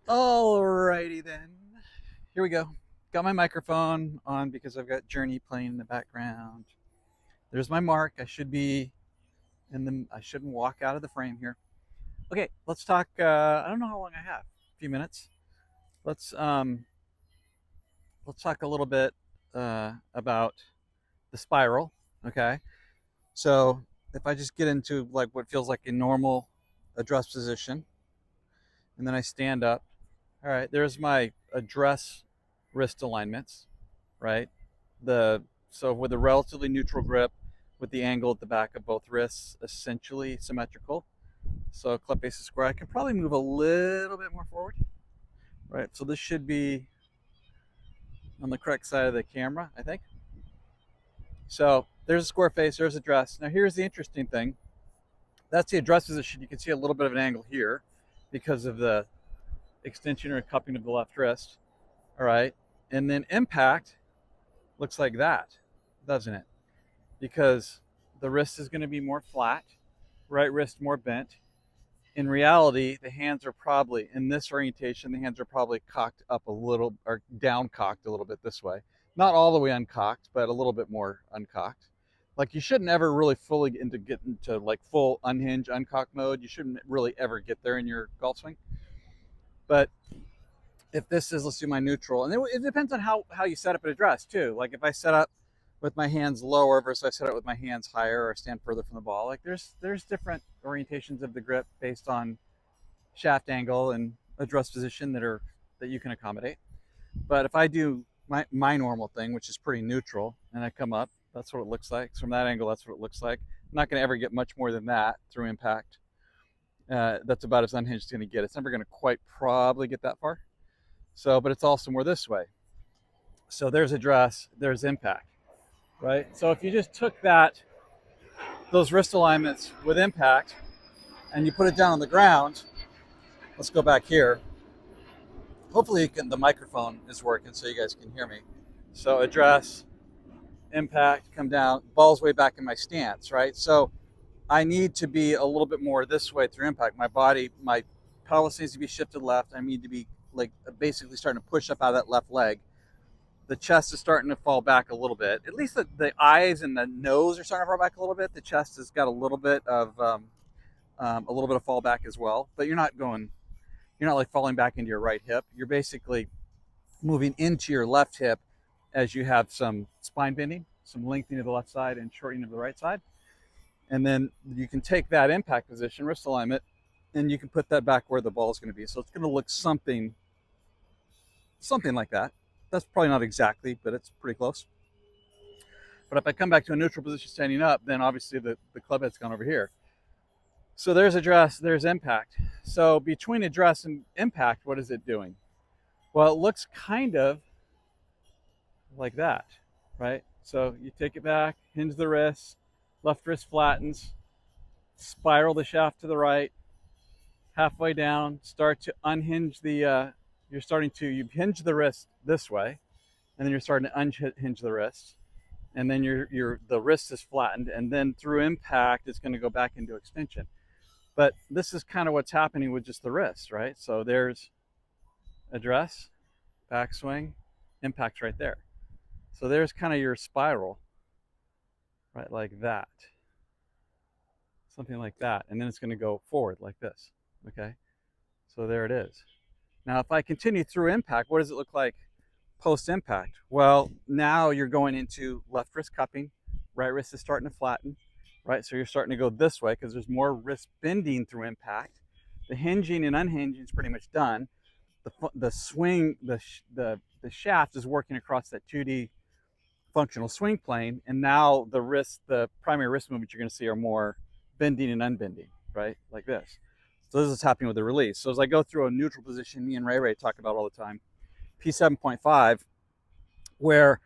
Alrighty then. Here we go. Got my microphone on because I've got Journey playing in the background. There's my mark. I shouldn't walk out of the frame here. Okay, let's talk. I don't know how long I have. A few minutes. Let's um, let's talk a little bit about the spiral. Okay. So if I just get into like what feels like a normal address position, and then I stand up. All right, there's my address wrist alignments, right? The So with a relatively neutral grip, with the angle at the back of both wrists essentially symmetrical. So club face is square. I can probably move a little bit more forward, right? So this should be on the correct side of the camera, I think. So there's a square face, there's address. Now here's the interesting thing. That's the address position. You can see a little bit of an angle here because of the extension or cupping of the left wrist. All right. And then impact looks like that, doesn't it? Because the wrist is going to be more flat, right wrist more bent. In reality, the hands are probably, in this orientation, the hands are probably cocked up a little, or down cocked a little bit this way. Not all the way uncocked, but a little bit more uncocked. Like you shouldn't ever really fully get into like full unhinge, uncock mode. You shouldn't really ever get there in your golf swing. But if this is, let's do my neutral, and it depends on how you set up an address too. Like if I set up with my hands lower versus I set up with my hands higher or stand further from the ball, like there's different orientations of the grip based on shaft angle and address position that you can accommodate. But if I do my normal thing, which is pretty neutral, and I come up, that's what it looks like. So from that angle, that's what it looks like. I'm not going to ever get much more than that through impact. That's about as unhinged as it's going to get. It's never going to quite probably get that far. So, but it's also more this way. So there's address, there's impact, right? So if you just took those wrist alignments with impact and you put it down on the ground, let's go back here. Hopefully the microphone is working so you guys can hear me. So address, impact, come down, ball's way back in my stance, right? So I need to be a little bit more this way through impact. My pelvis needs to be shifted left. I need to be like basically starting to push up out of that left leg. The chest is starting to fall back a little bit. At least the eyes and the nose are starting to fall back a little bit. The chest has got a little bit of fall back as well. But you're not like falling back into your right hip. You're basically moving into your left hip as you have some spine bending, some lengthening of the left side and shortening of the right side. And then you can take that impact position, wrist alignment, and you can put that back where the ball is going to be. So it's going to look something like that. That's probably not exactly, but it's pretty close. But if I come back to a neutral position standing up, then obviously the club head's gone over here. So there's address, there's impact. So between address and impact, what is it doing? Well, it looks kind of like that, right? So you take it back, hinge the wrist, left wrist flattens, spiral the shaft to the right, halfway down, start to unhinge you've hinged the wrist this way, and then you're starting to unhinge the wrist, and then the wrist is flattened, and then through impact, it's going to go back into extension. But this is kind of what's happening with just the wrist, right? So there's address, backswing, impact right there. So there's kind of your spiral, right, like that. Something like that. And then it's going to go forward like this, okay? So there it is. Now, if I continue through impact, what does it look like post-impact? Well, now you're going into left wrist cupping, right wrist is starting to flatten, right? So you're starting to go this way because there's more wrist bending through impact. The hinging and unhinging is pretty much done. The swing, the shaft is working across that 2D functional swing plane, and now the primary wrist movements you're going to see are more bending and unbending, right? Like this. So this is happening with the release. So as I go through a neutral position, me and Ray talk about all the time, P7.5, where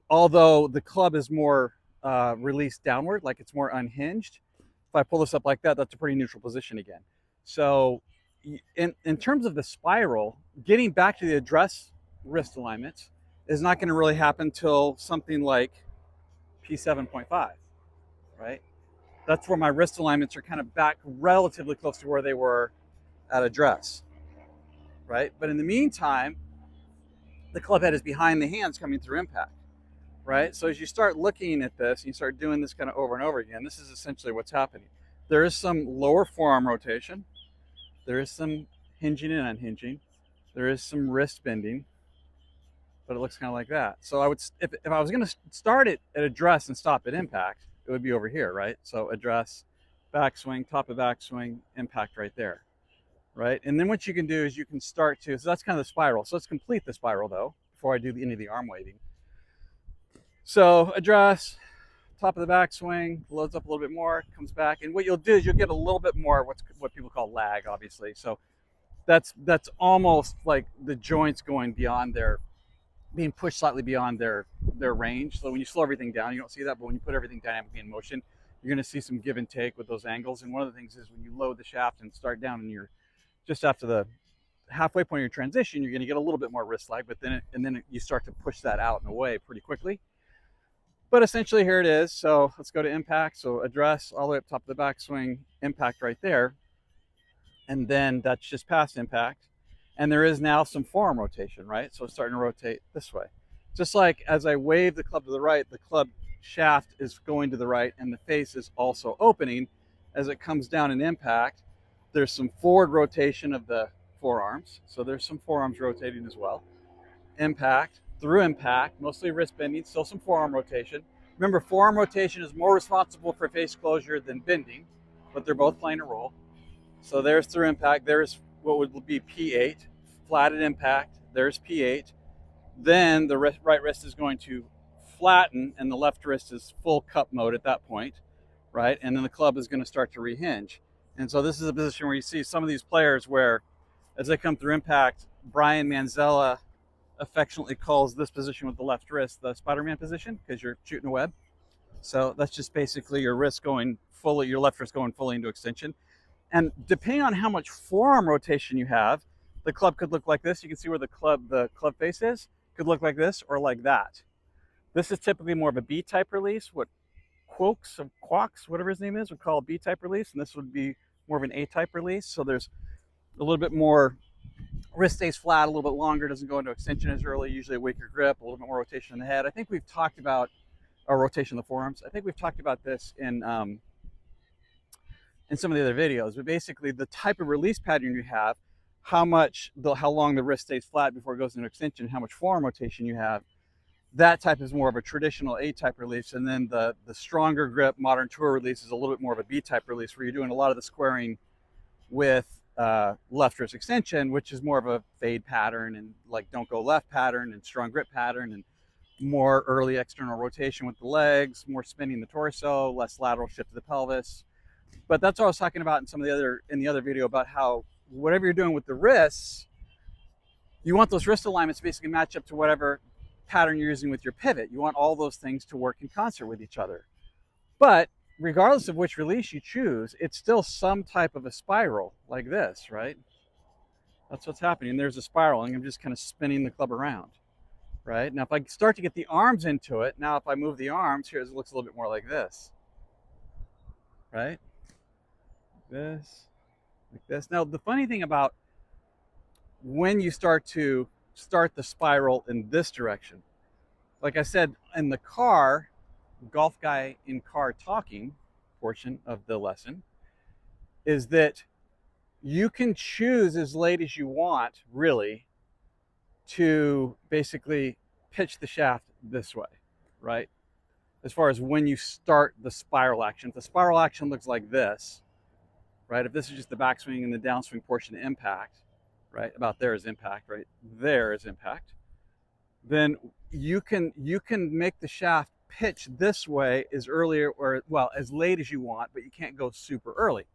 although the club is more released downward, like it's more unhinged, if I pull this up like that, that's a pretty neutral position again. So in terms of the spiral, getting back to the address wrist alignments is not going to really happen till something like P7.5, right? That's where my wrist alignments are kind of back relatively close to where they were at address, right? But in the meantime, the club head is behind the hands coming through impact, right? So as you start looking at this, you start doing this kind of over and over again, this is essentially what's happening. There is some lower forearm rotation. There is some hinging and unhinging. There is some wrist bending, but it looks kind of like that. So I would, if I was going to start it at address and stop at impact, it would be over here, right? So address, backswing, top of backswing, impact right there, right? And then what you can do is you can start to, so that's kind of the spiral. So let's complete the spiral though, before I do any of the arm waving. So address, top of the backswing, loads up a little bit more, comes back. And what you'll do is you'll get a little bit more what people call lag, obviously. So that's almost like the joints going beyond being pushed slightly beyond their range. So when you slow everything down, you don't see that, but when you put everything dynamically in motion, you're going to see some give and take with those angles. And one of the things is when you load the shaft and start down and you're just after the halfway point of your transition, you're going to get a little bit more wrist lag, but then you start to push that out and away pretty quickly. But essentially here it is. So let's go to impact. So address all the way up top of the backswing, impact right there. And then that's just past impact. And there is now some forearm rotation, right? So it's starting to rotate this way. Just like as I wave the club to the right, the club shaft is going to the right and the face is also opening. As it comes down in impact, there's some forward rotation of the forearms. So there's some forearms rotating as well. Impact, through impact, mostly wrist bending, still some forearm rotation. Remember, forearm rotation is more responsible for face closure than bending, but they're both playing a role. So there's through impact, there's what would be P8, flat at impact, there's P8. Then the right wrist is going to flatten and the left wrist is full cup mode at that point, right? And then the club is going to start to rehinge. And so this is a position where you see some of these players where as they come through impact, Brian Manzella affectionately calls this position with the left wrist the Spider-Man position because you're shooting a web. So that's just basically your wrist going fully, your left wrist going fully into extension. And depending on how much forearm rotation you have, the club could look like this. You can see where the club face is. Could look like this or like that. This is typically more of a B-type release. What Quox, whatever his name is, would call a B-type release. And this would be more of an A-type release. So there's a little bit more, wrist stays flat a little bit longer, doesn't go into extension as early, usually a weaker grip, a little bit more rotation in the head. I think we've talked about, or rotation of the forearms. I think we've talked about this in some of the other videos, but basically the type of release pattern you have, how long the wrist stays flat before it goes into extension, how much forearm rotation you have, that type is more of a traditional A-type release. And then the stronger grip modern tour release is a little bit more of a B-type release where you're doing a lot of the squaring with left wrist extension, which is more of a fade pattern and like don't go left pattern and strong grip pattern and more early external rotation with the legs, more spinning the torso, less lateral shift to the pelvis. But that's what I was talking about in the other video about how whatever you're doing with the wrists, you want those wrist alignments to basically match up to whatever pattern you're using with your pivot. You want all those things to work in concert with each other. But regardless of which release you choose, it's still some type of a spiral like this, right? That's what's happening. There's a spiral and I'm just kind of spinning the club around, right? Now, if I start to get the arms into it, now if I move the arms, here it looks a little bit more like this, right? Like this. Now, the funny thing about when you start the spiral in this direction, like I said, in the car, golf guy in car talking portion of the lesson, is that you can choose as late as you want, really, to basically pitch the shaft this way, right? As far as when you start the spiral action. If the spiral action looks like this, right? If this is just the backswing and the downswing portion of impact, right? About there is impact, right? There is impact. Then you can make the shaft pitch this way as early or, well, as late as you want, but you can't go super early,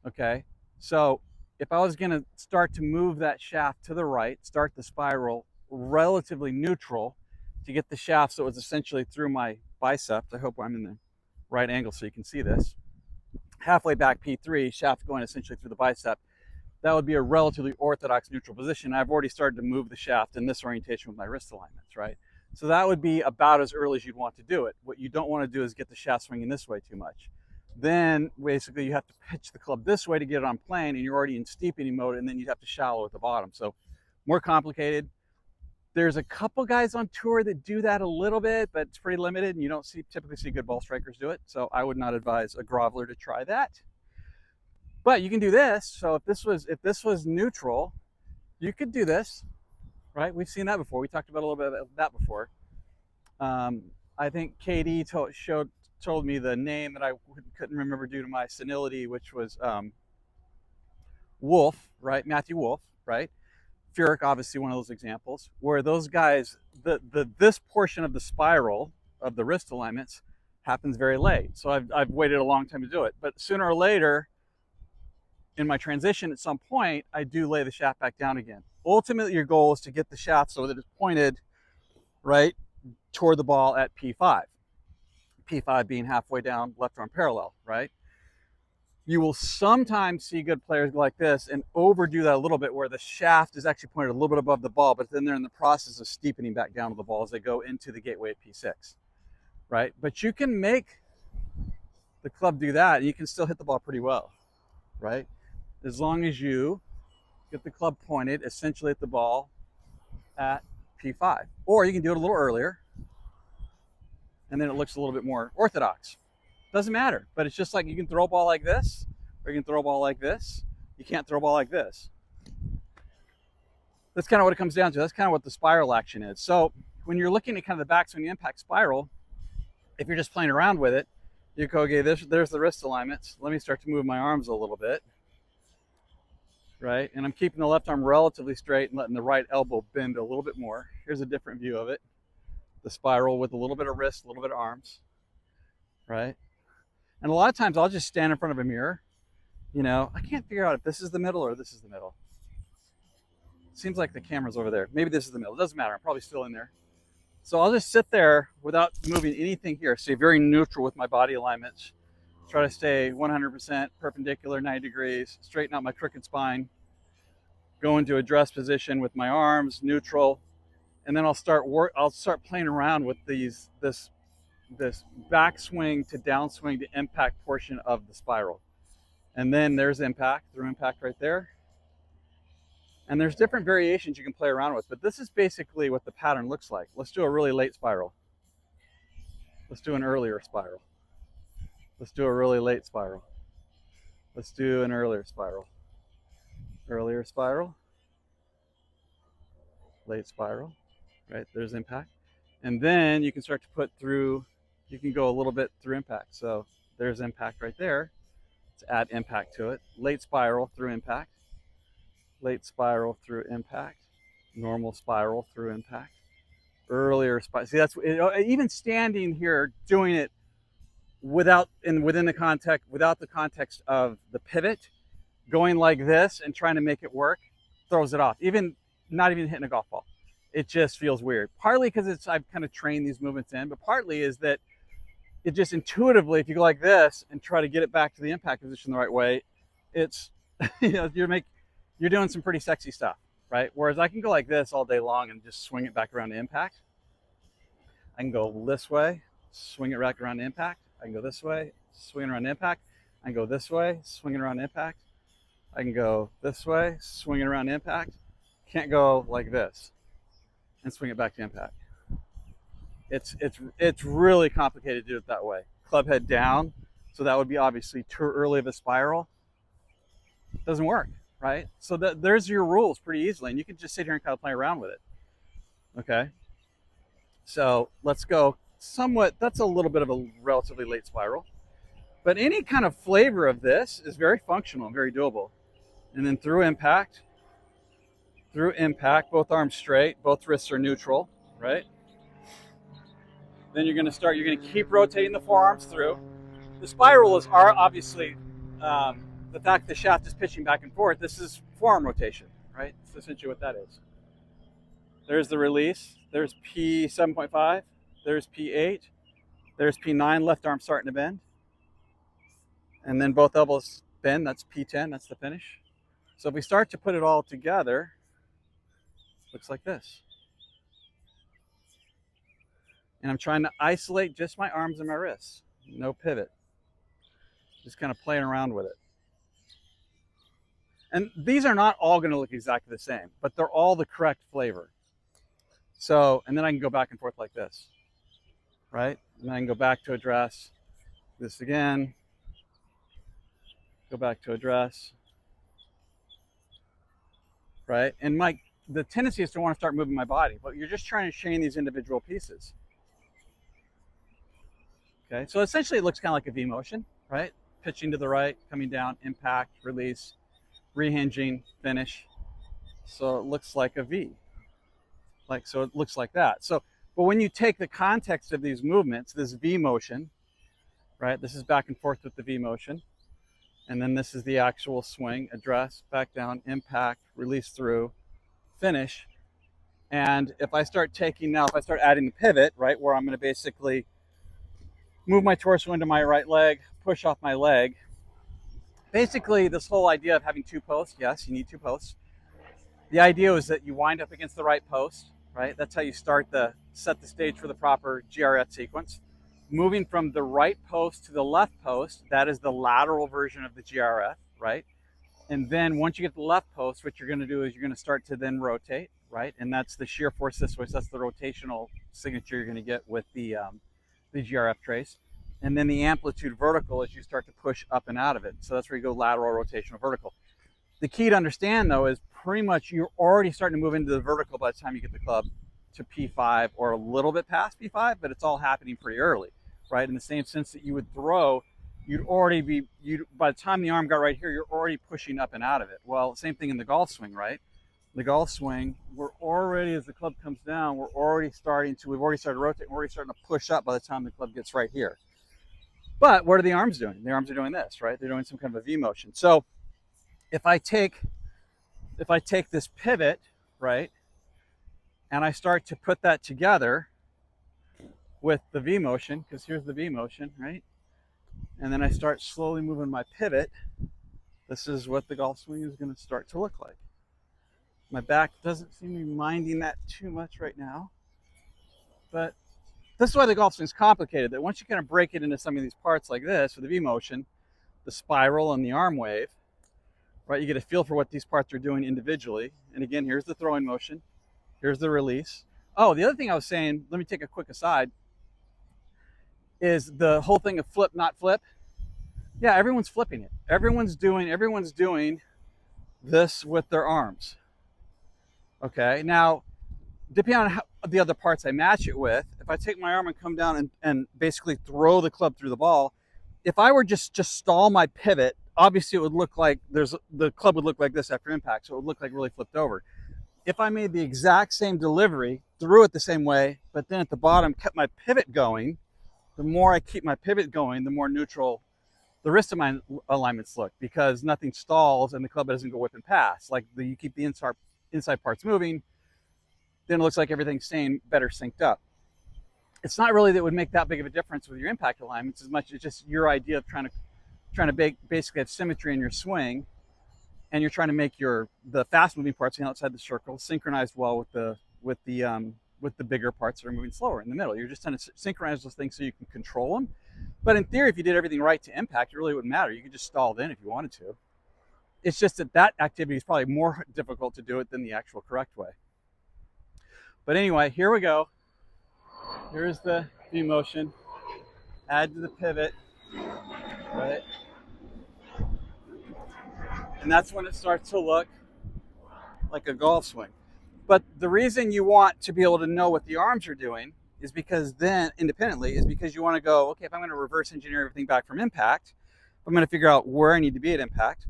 okay? So if I was gonna start to move that shaft to the right, start the spiral relatively neutral to get the shaft so it was essentially through my biceps. I hope I'm in the right angle so you can see this. Halfway back P3, shaft going essentially through the bicep. That would be a relatively orthodox neutral position. I've already started to move the shaft in this orientation with my wrist alignments, right? So that would be about as early as you'd want to do it. What you don't want to do is get the shaft swinging this way too much. Then basically you have to pitch the club this way to get it on plane, and you're already in steepening mode, and then you'd have to shallow at the bottom. So more complicated. There's a couple guys on tour that do that a little bit, but it's pretty limited, and you don't typically see good ball strikers do it. So I would not advise a groveler to try that. But you can do this. So if this was neutral, you could do this, right? We've seen that before. We talked about a little bit of that before. I think KD told me the name that I couldn't remember due to my senility, which was Wolf, right? Matthew Wolf, right? Furyk, obviously one of those examples, where those guys, this portion of the spiral of the wrist alignments happens very late. So I've waited a long time to do it. But sooner or later, in my transition at some point, I do lay the shaft back down again. Ultimately, your goal is to get the shaft so that it's pointed right toward the ball at P5. P5 being halfway down, left arm parallel, right? You will sometimes see good players like this and overdo that a little bit, where the shaft is actually pointed a little bit above the ball, but then they're in the process of steepening back down to the ball as they go into the gateway at P6, right? But you can make the club do that, and you can still hit the ball pretty well, right? As long as you get the club pointed essentially at the ball at P5. Or you can do it a little earlier, and then it looks a little bit more orthodox. Doesn't matter, but it's just like you can throw a ball like this, or you can throw a ball like this. You can't throw a ball like this. That's kind of what it comes down to. That's kind of what the spiral action is. So when you're looking at kind of the backswing impact spiral, if you're just playing around with it, you go, okay, there's the wrist alignments. Let me start to move my arms a little bit, right? And I'm keeping the left arm relatively straight and letting the right elbow bend a little bit more. Here's a different view of it. The spiral with a little bit of wrist, a little bit of arms, right? And a lot of times I'll just stand in front of a mirror. You know, I can't figure out if this is the middle or this is the middle. Seems like the camera's over there. Maybe this is the middle. It doesn't matter. I'm probably still in there. So I'll just sit there without moving anything here. Stay very neutral with my body alignments. Try to stay 100% perpendicular, 90 degrees. Straighten out my crooked spine. Go into a dress position with my arms neutral, and then I'll start playing around with this backswing to downswing to impact portion of the spiral. And then there's impact, through impact right there. And there's different variations you can play around with, but this is basically what the pattern looks like. Let's do a really late spiral. Let's do an earlier spiral. Let's do a really late spiral. Let's do an earlier spiral. Earlier spiral. Late spiral, right? There's impact. And then you can start to put through, you can go a little bit through impact. So there's impact right there. Let's add impact to it. Late spiral through impact. Late spiral through impact. Normal spiral through impact. Earlier spiral. See, that's even standing here doing it without the context of the pivot, going like this and trying to make it work throws it off. Even not even hitting a golf ball. It just feels weird. Partly because I've kind of trained these movements in, but partly is that it just intuitively, if you go like this and try to get it back to the impact position the right way, it's, you know, you're doing some pretty sexy stuff, right? Whereas I can go like this all day long and just swing it back around to impact. I can go this way, swing it back around to impact. I can go this way, swing it around to impact. I can go this way, swing it around to impact. I can go this way, swing it around to impact. Can't go like this and swing it back to impact. It's really complicated to do it that way. Club head down, so that would be obviously too early of a spiral. Doesn't work, right? So there's your rules pretty easily, and you can just sit here and kind of play around with it. Okay, so let's go somewhat. That's a little bit of a relatively late spiral, but any kind of flavor of this is very functional and very doable. And then through impact, both arms straight, both wrists are neutral, right? Then you're going to keep rotating the forearms through. The spiral is obviously the fact the shaft is pitching back and forth. This is forearm rotation, right? That's essentially what that is. There's the release. There's P7.5. There's P8. There's P9, left arm starting to bend. And then both elbows bend. That's P10. That's the finish. So if we start to put it all together, looks like this. And I'm trying to isolate just my arms and my wrists. No pivot. Just kind of playing around with it. And these are not all going to look exactly the same, but they're all the correct flavor. So, and then I can go back and forth like this, right? And then I can go back to address this again, go back to address, right? And the tendency is to want to start moving my body, but you're just trying to chain these individual pieces. Okay, so essentially it looks kind of like a V motion, right? Pitching to the right, coming down, impact, release, rehinging, finish. So it looks like a V. So it looks like that. So, but when you take the context of these movements, this V motion, right? This is back and forth with the V motion. And then this is the actual swing, address, back down, impact, release through, finish. And if I start adding the pivot, right, where I'm going to basically move my torso into my right leg, push off my leg. Basically, this whole idea of having two posts, yes, you need two posts. The idea is that you wind up against the right post, right? That's how you set the stage for the proper GRF sequence. Moving from the right post to the left post, that is the lateral version of the GRF, right? And then once you get to the left post, what you're going to do is you're going to start to then rotate, right? And that's the shear force this way. So that's the rotational signature you're going to get with the GRF trace. And then the amplitude vertical as you start to push up and out of it. So that's where you go lateral, rotational, vertical. The key to understand though is pretty much you're already starting to move into the vertical by the time you get the club to P5 or a little bit past P5, but it's all happening pretty early, right? In the same sense that you would throw, by the time the arm got right here, you're already pushing up and out of it. Well, same thing in the golf swing, right? The golf swing, as the club comes down, we've already started to rotate, we're already starting to push up by the time the club gets right here. But what are the arms doing? The arms are doing this, right? They're doing some kind of a V motion. So if I take this pivot, right, and I start to put that together with the V motion, because here's the V motion, right? And then I start slowly moving my pivot, this is what the golf swing is going to start to look like. My back doesn't seem to be minding that too much right now, but this is why the golf swing is complicated, that once you kind of break it into some of these parts like this, with the V motion, the spiral and the arm wave, right, you get a feel for what these parts are doing individually. And again, here's the throwing motion, here's the release. Oh, the other thing I was saying, let me take a quick aside, is the whole thing of flip, not flip. Yeah, everyone's flipping it. Everyone's doing this with their arms. Okay, now, depending on the other parts I match it with, if I take my arm and come down and basically throw the club through the ball, if I were just stall my pivot, obviously it would look like the club would look like this after impact, so it would look like really flipped over. If I made the exact same delivery, threw it the same way, but then at the bottom kept my pivot going, the more I keep my pivot going, the more neutral the rest of my alignments look, because nothing stalls and the club doesn't go whipping past. Like you keep the inside parts moving, then it looks like everything's staying better synced up. It's not really that it would make that big of a difference with your impact alignments as much as just your idea of trying to basically have symmetry in your swing, and you're trying to make the fast moving parts outside the circle synchronized well with the bigger parts that are moving slower in the middle. You're just trying to synchronize those things so you can control them. But in theory, if you did everything right to impact, it really wouldn't matter. You could just stall it in if you wanted to. It's just that activity is probably more difficult to do it than the actual correct way. But anyway, here we go. Here's the V motion. Add to the pivot, right? And that's when it starts to look like a golf swing. But the reason you want to be able to know what the arms are doing is because then, independently, is because you want to go, okay, if I'm going to reverse engineer everything back from impact, I'm going to figure out where I need to be at impact.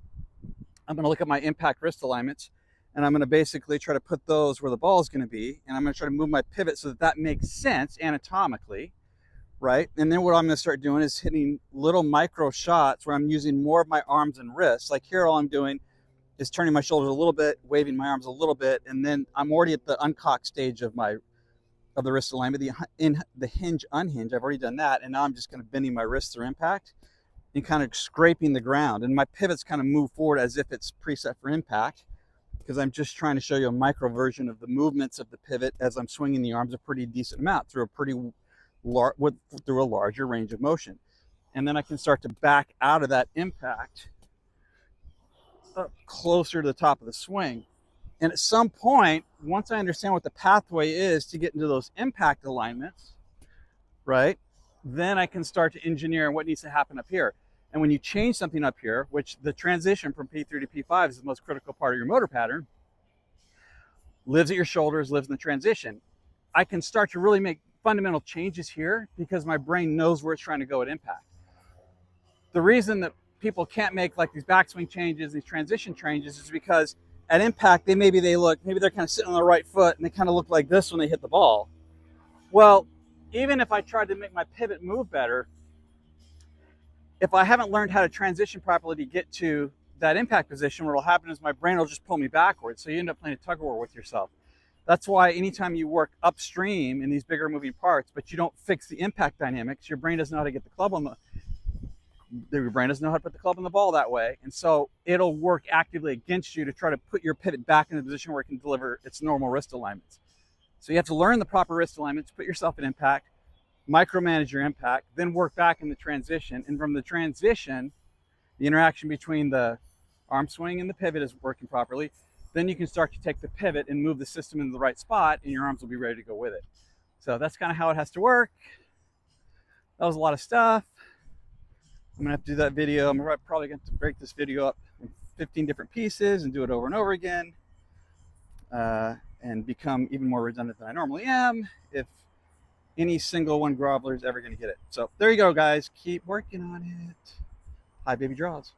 I'm going to look at my impact wrist alignments, and I'm going to basically try to put those where the ball is going to be, and I'm going to try to move my pivot so that makes sense anatomically, right? And then what I'm going to start doing is hitting little micro shots where I'm using more of my arms and wrists. Like here, all I'm doing is turning my shoulders a little bit, waving my arms a little bit, and then I'm already at the uncock stage of the wrist alignment, the hinge unhinge. I've already done that, and now I'm just kind of bending my wrists through impact and kind of scraping the ground. And my pivots kind of move forward as if it's preset for impact, because I'm just trying to show you a micro version of the movements of the pivot as I'm swinging the arms a pretty decent amount through a larger range of motion. and then I can start to back out of that impact up closer to the top of the swing. And at some point, once I understand what the pathway is to get into those impact alignments, right, then I can start to engineer what needs to happen up here. And when you change something up here, which the transition from P3 to P5 is the most critical part of your motor pattern, lives at your shoulders, lives in the transition, I can start to really make fundamental changes here because my brain knows where it's trying to go at impact. The reason that people can't make like these backswing changes, these transition changes, is because at impact, maybe they're kind of sitting on the right foot and they kind of look like this when they hit the ball. Well, even if I tried to make my pivot move better, if I haven't learned how to transition properly to get to that impact position, what will happen is my brain will just pull me backwards. So you end up playing a tug of war with yourself. That's why anytime you work upstream in these bigger moving parts, but you don't fix the impact dynamics, your brain doesn't know how to get the club on your brain doesn't know how to put the club on the ball that way. And so it'll work actively against you to try to put your pivot back in the position where it can deliver its normal wrist alignments. So you have to learn the proper wrist alignments, put yourself in impact, micromanage your impact, then work back in the transition. And from the transition, the interaction between the arm swing and the pivot is working properly. Then you can start to take the pivot and move the system into the right spot, and your arms will be ready to go with it. So that's kind of how it has to work. That was a lot of stuff. I'm gonna have to do that video. I'm probably going to break this video up in 15 different pieces and do it over and over again, and become even more redundant than I normally am if any single one groveler is ever going to get it. So there you go, guys. Keep working on it. Hi, baby draws.